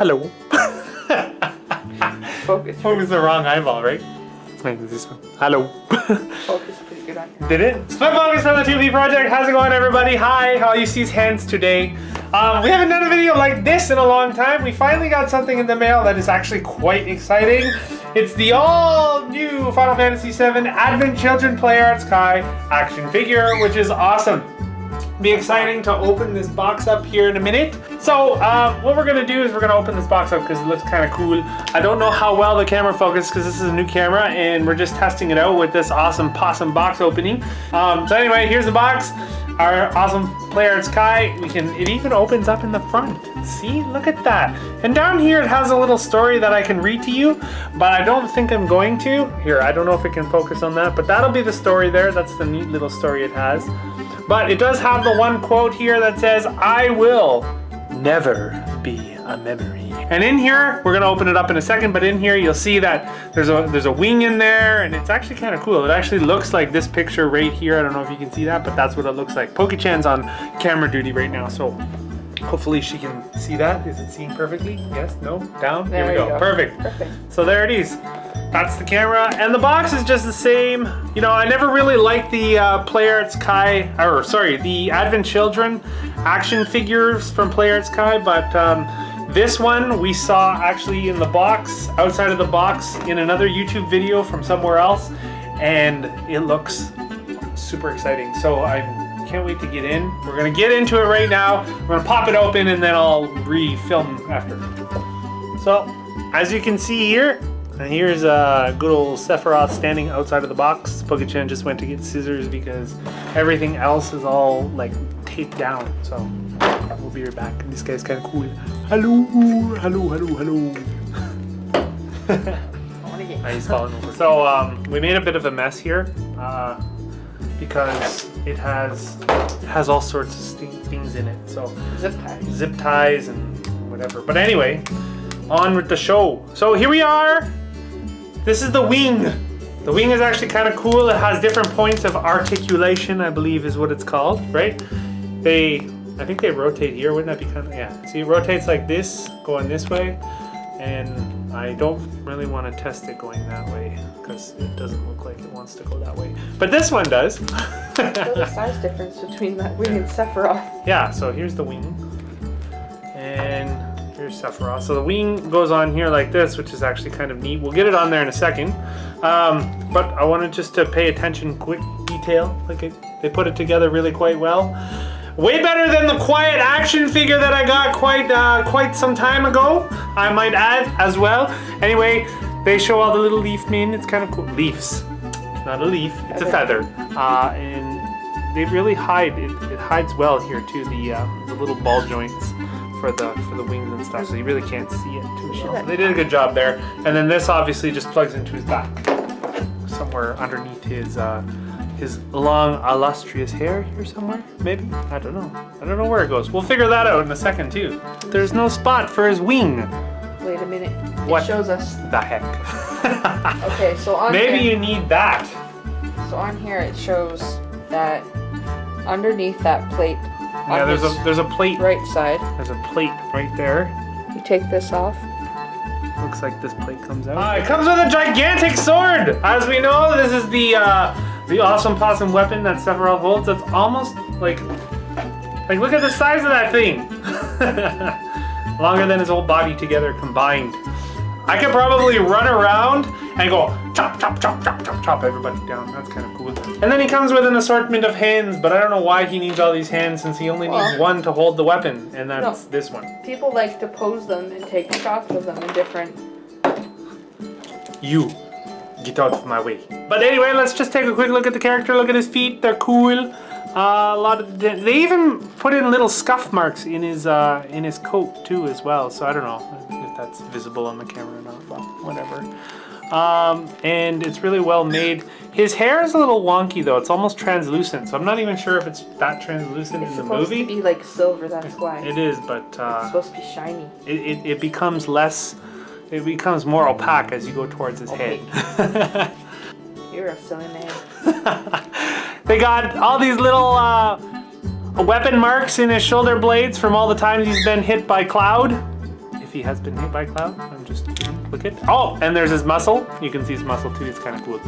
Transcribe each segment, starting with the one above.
hello. Focus the wrong eyeball, right? Wait, this one. Hello. Focus pretty good on you. Did it? Split Focus from the 2B Project. How's it going, everybody? Hi, all you see is hands today. We haven't done a video like this in a long time. We finally got something in the mail that is actually quite exciting. It's the all-new Final Fantasy VII Advent Children Play Arts Kai action figure, which is awesome. Be exciting to open this box up here in a minute. So what we're gonna do is we're gonna open this box up because it looks kind of cool. I don't know how well the camera focuses because this is a new camera and we're just testing it out with this awesome possum box opening. So anyway, here's the box. Our awesome Play Arts Kai. It even opens up in the front. See, look at that. And down here it has a little story that I can read to you, but I don't think I'm going to. Here, I don't know if it can focus on that, but that'll be the story there. That's the neat little story it has. But it does have the one quote here that says, "I will never be a memory." And in here, we're gonna open it up in a second, but in here you'll see that there's a wing in there, and it's actually kind of cool. It actually looks like this picture right here. I don't know if you can see that, but that's what it looks like. Poke-chan's on camera duty right now, so hopefully she can see that. Is it seeing perfectly? Yes? No? Down? There Here we go. Perfect. Perfect. So there it is. That's the camera, and the box is just the same. You know, I never really liked the Play Arts Kai, or sorry, the Advent Children action figures from Play Arts Kai, but this one we saw actually in the box, outside of the box, in another YouTube video from somewhere else, and it looks super exciting. So I can't wait to get in. We're gonna get into it right now. We're gonna pop it open and then I'll re-film after. So, as you can see here, here's good old Sephiroth standing outside of the box. Poke-chan just went to get scissors because everything else is all like taped down. So we'll be right back. This guy's kind of cool. Hello, hello, hello, hello. He's falling over. So we made a bit of a mess here because it has all sorts of things in it. So zip ties and whatever. But anyway, on with the show. So here we are. This is the wing. The wing is actually kind of cool. It has different points of articulation, I believe is what it's called, right? I think they rotate here. Wouldn't that be kind of, yeah. See, it rotates like this, going this way. And I don't really want to test it going that way because it doesn't look like it wants to go that way. But this one does. Feel the size difference between that wing and Sephiroth. Yeah, so here's the wing. And here's Sephiroth. So the wing goes on here like this, which is actually kind of neat. We'll get it on there in a second. But I wanted just to pay attention, quick detail. They put it together really quite well. Way better than the quiet action figure that I got quite some time ago, I might add as well. Anyway, they show all the little leaf men. It's kind of cool. Leaves, not a leaf. It's a feather. And they really hide. It hides well here too. The little ball joints for the wings and stuff, so you really can't see it too well. So they did a good job there. And then this obviously just plugs into his back, somewhere underneath his long illustrious hair here somewhere, maybe? I don't know where it goes. We'll figure that out in a second too. There's no spot for his wing. Wait a minute. What? It shows us. The heck? Okay, so on maybe here, you need that. So on here it shows that underneath that plate. Yeah, there's a plate. Right side. There's a plate right there. You take this off. Looks like this plate comes out. It comes with a gigantic sword! As we know, this is the awesome possum weapon that Sephiroth holds. It's almost like look at the size of that thing. Longer than his whole body together combined. I could probably run around and go chop, chop, chop, chop, chop, chop everybody down. That's kind of cool. And then he comes with an assortment of hands, but I don't know why he needs all these hands since he only needs one to hold the weapon, and that's this one. People like to pose them and take shots of them in different... You. Get out of my way. But anyway, let's just take a quick look at the character. Look at his feet. They're cool. They even put in little scuff marks in his coat too as well. So I don't know if that's visible on the camera or not. But whatever. And it's really well made. His hair is a little wonky though. It's almost translucent. So I'm not even sure if it's that translucent in the movie. It's supposed to be like silver. That's why. It is, but it's supposed to be shiny. It becomes less. It becomes more opaque as you go towards his head. You're a silly man. They got all these little weapon marks in his shoulder blades from all the times he's been hit by Cloud. If if he has been hit by Cloud. I'm just kidding. Look at. Oh, and there's his muscle. You can see his muscle too. It's kind of cool.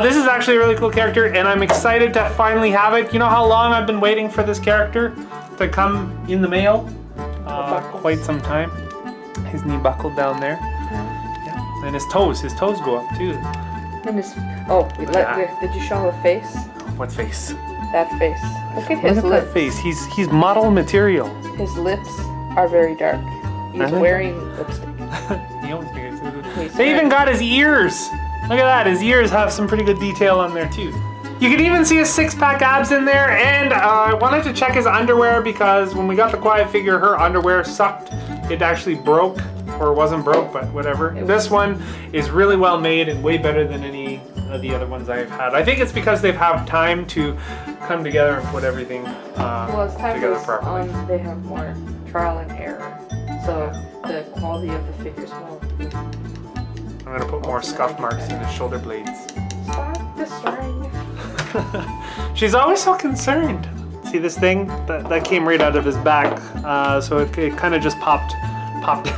This is actually a really cool character, and I'm excited to finally have it. You know how long I've been waiting for this character to come in the mail? Quite some time. His knee buckled down there. Yeah. And his toes go up too. And his, did you show the face? What face? That face. Look at his Look at lips. that face. He's model material. His lips are very dark. He's wearing lipstick. He always figures. They even got his ears. Look at that. His ears have some pretty good detail on there too. You can even see his six-pack abs in there, and I wanted to check his underwear because when we got the Quiet Figure, her underwear sucked. It actually broke, or wasn't broke, but whatever. This one is really well made and way better than any of the other ones I've had. I think it's because they've had time to come together and put everything as time together goes properly. on, they have more trial and error, so the quality of the figures will. I'm gonna put more scuff marks in his shoulder blades. Stop destroying. She's always so concerned. See this thing? That came right out of his back, so it kind of just popped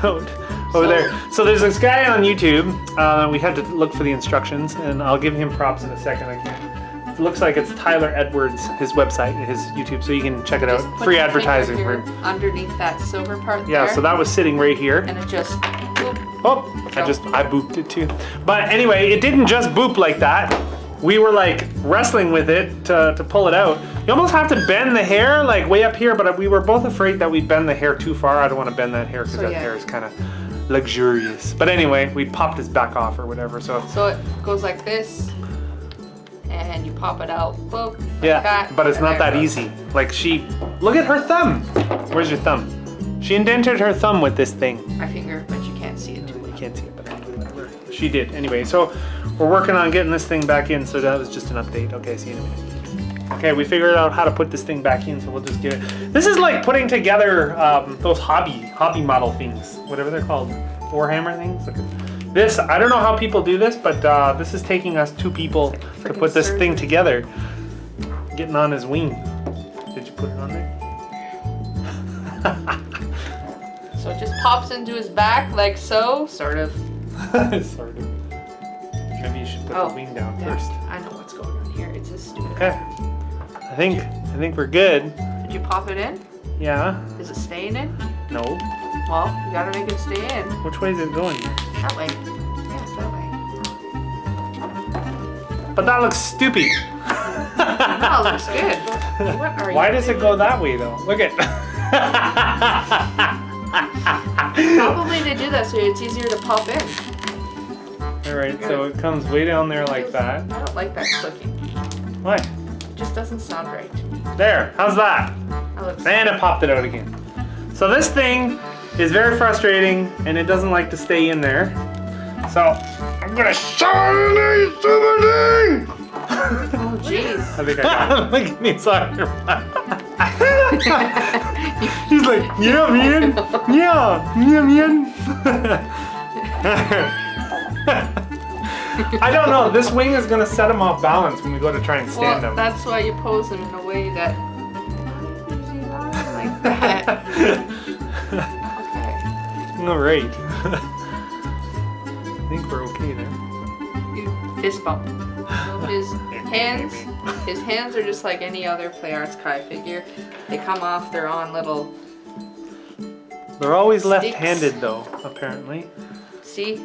out over there. So there's this guy on YouTube. We had to look for the instructions, and I'll give him props in a second. It looks like it's Tyler Edwards, his website, his YouTube, so you can check it out. Free advertising for him. Underneath that silver part there. Yeah, so that was sitting right here. And it just boop. Oh, I booped it too. But anyway, it didn't just boop like that. We were like wrestling with it to pull it out. You almost have to bend the hair like way up here, but we were both afraid that we'd bend the hair too far. I don't want to bend that hair because that hair is kind of luxurious. But anyway, we popped his back off or whatever. So it goes like this, and you pop it out. Boop. Yeah, like that, but it's not that easy. Like look at her thumb. Where's your thumb? She indented her thumb with this thing. My finger, but you can't see it too well. You can't see it, but whatever. She did. Anyway, so we're working on getting this thing back in, so that was just an update. Okay, see you in a minute. Okay, we figured out how to put this thing back in, so we'll just get it. This is like putting together those hobby model things, whatever they're called, Warhammer things. Look at this. I don't know how people do this, but this is taking us 2 people to put this thing together. Getting on his wing. Did you put it on there? So it just pops into his back like so, sort of. Sort of. Maybe you should put the wing down first. I know what's going on here. It's a stupid. Okay. I think we're good. Did you pop it in? Yeah. Is it staying in? No. Well, you gotta make it stay in. Which way is it going? That way. Yeah, it's that way. But that looks stupid. No, it looks good. What are you Why does it go that way though? Look at. Probably they do that so it's easier to pop in. Alright, so it comes way down there like that. I don't like that clicking. Why? It just doesn't sound right to me. There, how's that? That looks And it popped it out again. So this thing is very frustrating and it doesn't like to stay in there. So I'm gonna show you something! Oh jeez. I think I got it. Look at me, sorry. He's like, yeah, man. Yeah, man. I don't know. This wing is going to set him off balance when we go to try and stand him. That's why you pose him in a way that... like that. Okay. All right. I think we're okay there. You fist bump. So his hands are just like any other Play Arts Kai figure. They come off, they're on little... They're always sticks. left-handed though, apparently. See?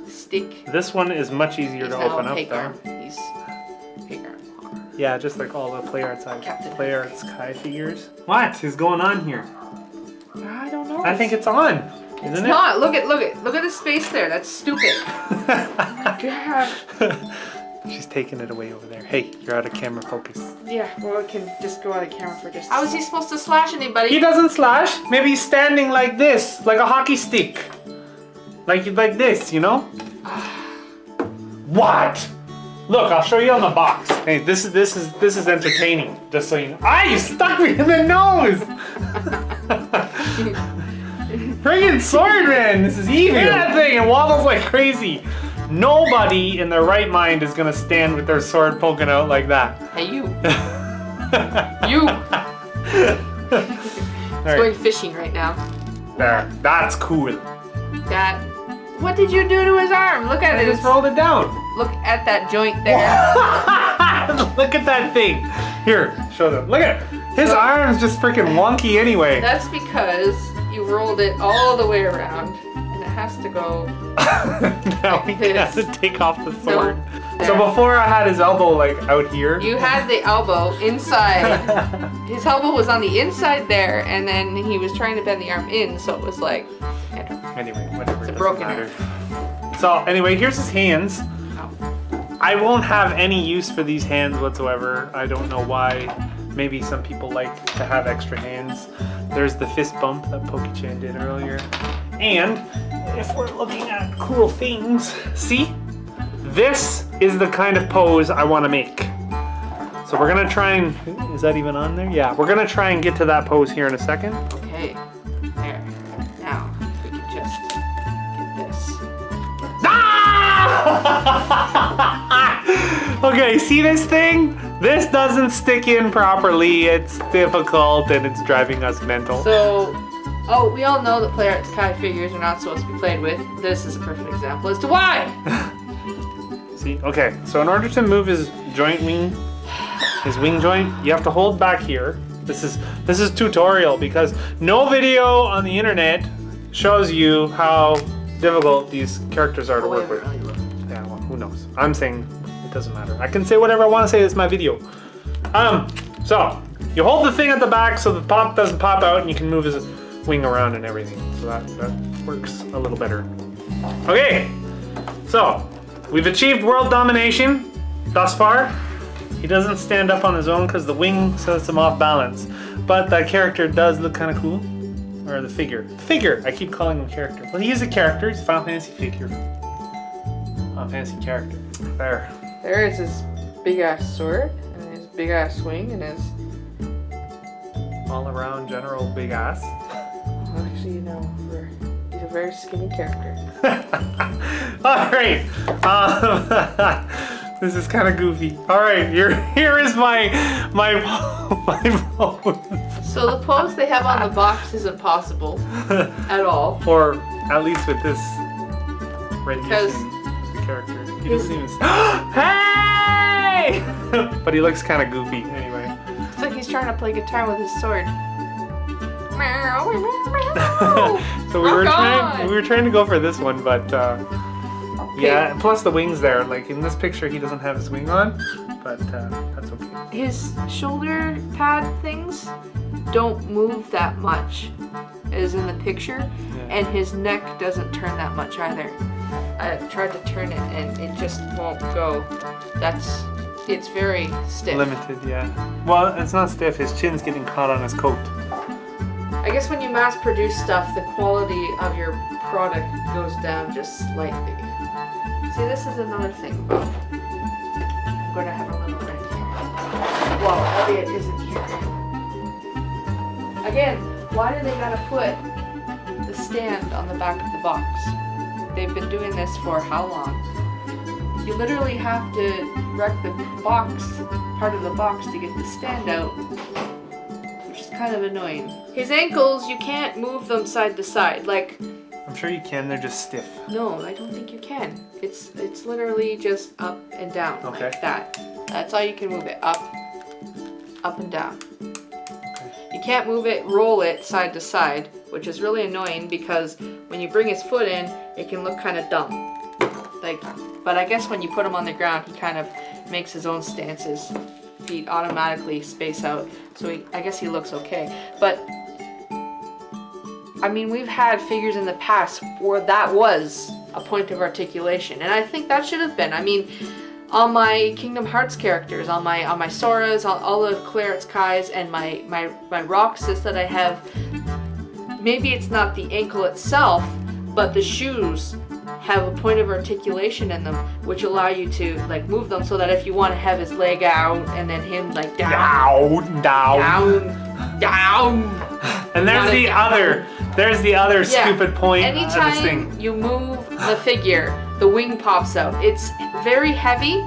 Stick. This one is much easier to open up though. He's pig arm. Yeah, just like all the Play Arts Captain. Kai figures. What is going on here? I don't know. I think it's on, isn't It's it? not. Look at the space there. That's stupid. God. She's taking it away over there. Hey, you're out of camera focus. Yeah, well, it can just go out of camera for just. How is he supposed to slash anybody? He doesn't slash. Maybe he's standing like this, like a hockey stick. Like this, you know? What? Look, I'll show you on the box. Hey, this is entertaining. Just so you know. Ah, you stuck me in the nose! Friggin' sword, man! This is evil. Look at that thing, it wobbles like crazy. Nobody in their right mind is gonna stand with their sword poking out like that. Hey, you. You. It's going fishing right now. There. That's cool. That. What did you do to his arm? Look at I it. just rolled it down. Look at that joint there. Look at that thing. Here, show them. Look at it. His arm's just freaking wonky anyway. That's because you rolled it all the way around, and it has to go. Now we this. have to take off the sword. No. So before I had his elbow like out here. You had the elbow inside. His elbow was on the inside there, and then he was trying to bend the arm in, so it was like. Anyway, whatever. It's a doesn't broken matter. So anyway, here's his hands. Oh. I won't have any use for these hands whatsoever. I don't know why. Maybe some people like to have extra hands. There's the fist bump that Pokechan did earlier. And if we're looking at cool things, see? This is the kind of pose I want to make. So we're gonna try and, is that even on there? Yeah, we're gonna try and get to that pose here in a second. Okay, there. Now, we can just get this. Ah! Okay, see this thing? This doesn't stick in properly. It's difficult and it's driving us mental. So, oh, we all know that Play Arts Kai figures are not supposed to be played with. This is a perfect example as to why. See, okay, so in order to move his joint wing, his wing joint, you have to hold back here. This is tutorial because no video on the internet shows you how difficult these characters are to work with. Yeah, well, who knows? I'm saying it doesn't matter. I can say whatever I want to say. It's my video. So you hold the thing at the back so the pop doesn't pop out, and you can move his wing around and everything. So that works a little better. Okay, so we've achieved world domination thus far. He doesn't stand up on his own because the wing sets him off balance. But that character does look kind of cool. Or the figure. Figure! I keep calling him character. Well, he is a character. He's a Final Fantasy figure. Final Fantasy character. There. There is his big ass sword, and his big ass swing, and his. All around general big ass. Actually, you know, he's a very skinny character. Alright. This is kind of goofy. Alright, here is my pose. So the pose they have on the box isn't possible at all. Or at least with this Because character. He doesn't even. Hey! But he looks kind of goofy anyway. It's like he's trying to play guitar with his sword. So we were trying to go for this one, but yeah. Plus the wings there. Like in this picture, he doesn't have his wing on, but that's okay. His shoulder pad things don't move that much as in the picture, and his neck doesn't turn that much either. I tried to turn it and it just won't go. It's very stiff. Limited, yeah. Well, it's not stiff. His chin's getting caught on his coat. I guess when you mass produce stuff, the quality of your product goes down just slightly. See, this is another thing about. I'm going to have a little right here. Well, Elliot isn't here. Again, why do they gotta put the stand on the back of the box? They've been doing this for how long? You literally have to wreck the box, part of the box, to get the stand out, which is kind of annoying. His ankles, you can't move them side to side. Like, I'm sure you can. They're just stiff. no, I don't think you can. It's literally just up and down like that. That's all you can move it. Up and down. You can't move it, roll it side to side, which is really annoying because when you bring his foot in, it can look kind of dumb. Like, but I guess when you put him on the ground, he kind of makes his own stances. Feet automatically space out, so I guess he looks okay. But I mean, we've had figures in the past where that was a point of articulation, and I think that should have been. I mean, on my Kingdom Hearts characters, on my Soras, all the Claret's Kais, and my Roxas that I have, maybe it's not the ankle itself, but the shoes have a point of articulation in them, which allow you to like move them so that if you want to have his leg out and then him like down. And there's the other stupid point of this Anytime thing. you move the figure, the wing pops out. It's very heavy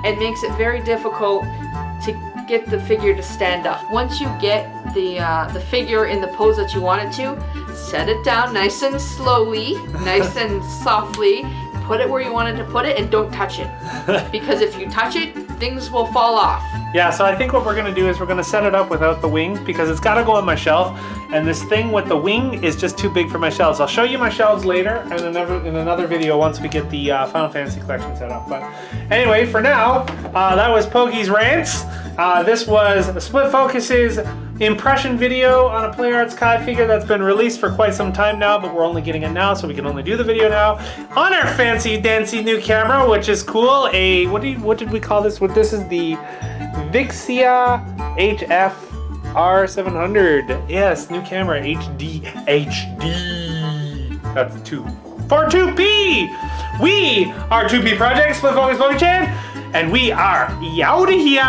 and makes it very difficult to get the figure to stand up. Once you get the figure in the pose that you want it to, set it down nice and slowly, nice and softly, put it where you wanted to put it, and don't touch it. Because if you touch it, things will fall off. Yeah, so I think what we're gonna do is we're gonna set it up without the wing because it's gotta go on my shelf, and this thing with the wing is just too big for my shelves. I'll show you my shelves later in another video once we get the Final Fantasy collection set up. But anyway, for now, that was Pokey's Rants. This was Split Focus's impression video on a Play Arts Kai figure that's been released for quite some time now, but we're only getting it now, so we can only do the video now on our fancy dancy new camera, which is cool. What did we call this? This is the Vixia HF R700. Yes, new camera, HD. That's 2. For 2P! We are 2P Project, Split Focus Pokey-chan, and we are out of here!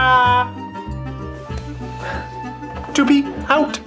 2P out!